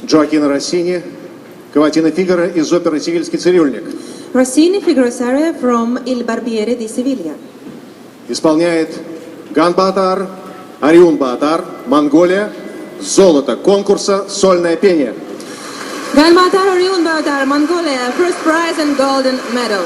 Джоакино Россини, Каватина Фигаро из оперы «Сивильский цирюльник». Rossini figures aria from Il Barbiere di Siviglia. Исполняет Ган Баатар, Ариун Баатар, Монголия, золото конкурса «Сольное пение». Gan Baatar, Orion Baatar, Mongolia, first prize and golden medal.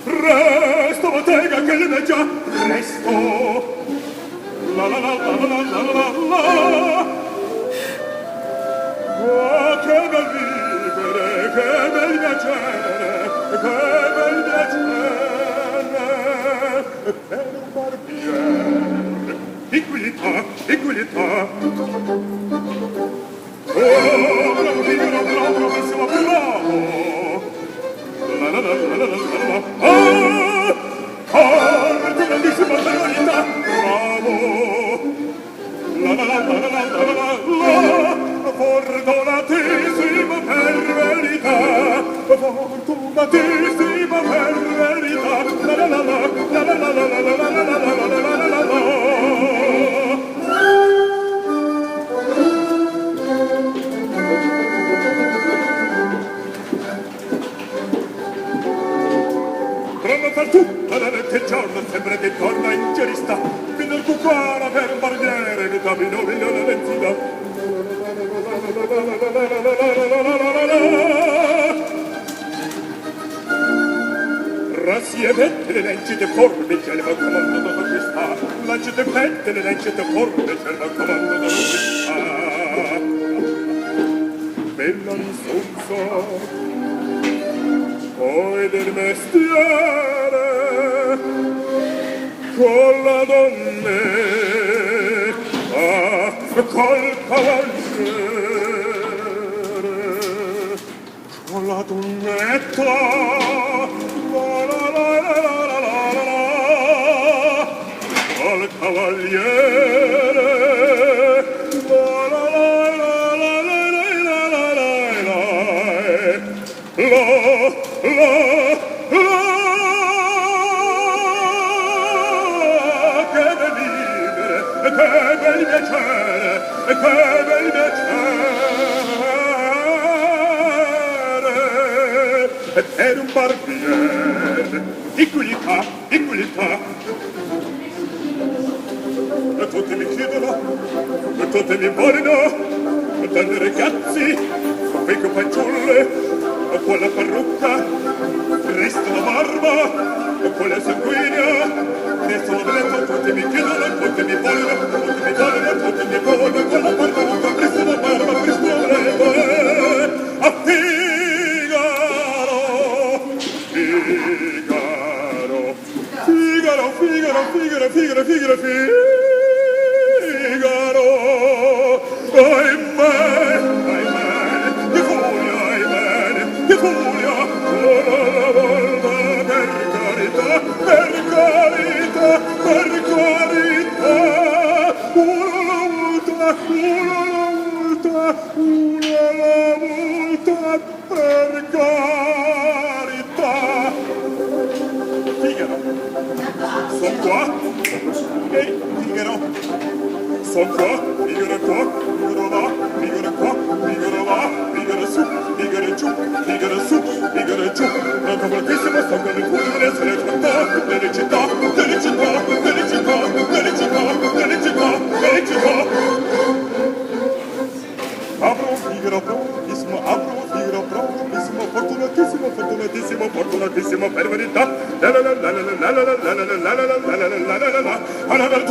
Presto, bottega, che le già, presto. La la la la la la la la. Oh, che bel vivere, che bel piacere, che bel piacere. Per un barbiere, equilità, equilità. Oh, bravo, bravo, bravissimo, bravo. La la la la la la la. Grandissima verità, bravo. La la la la la la la la. Fortunatissima per verità, fortunatissima per verità. La la la la la la la la la la la la la. Per tutta la notte e giorno sembra che torna in gerista fino al cuccara per un barbiere che da Minolino la benzina. Rassiemette le lencite forme che le va comando da questa, lancite pette le lencite forme che le va comando da questa. Bella risonza poi del mestiere con la donna col cavaliere con la donnetta la la la la la la la col cavaliere la la la la la la la la la che bel vivere, che bel piacere, che bel piacere. Per un barbiere, equilità, equilità. E tutti mi chiedono, e tutti mi vogliono, tanti ragazzi, quei fanciulle, con la parrucca, resta la barba, con la sanguigna, resta la bellezza, tutti mi chiedono, tutti mi vogliono, tutti mi vogliono, tutti mi vogliono, con la parrucca, resta la barba, resta la bellezza, a Figaro, Figaro, Figaro, Figaro, Figaro, Figaro, Figaro, Figaro, ahimè, che furia, che furia, una volta per carità, per carità, per carità, una volta, per carità. Figaro, son qua, Figaro, son qua, Figaro qua, Figaro là. alla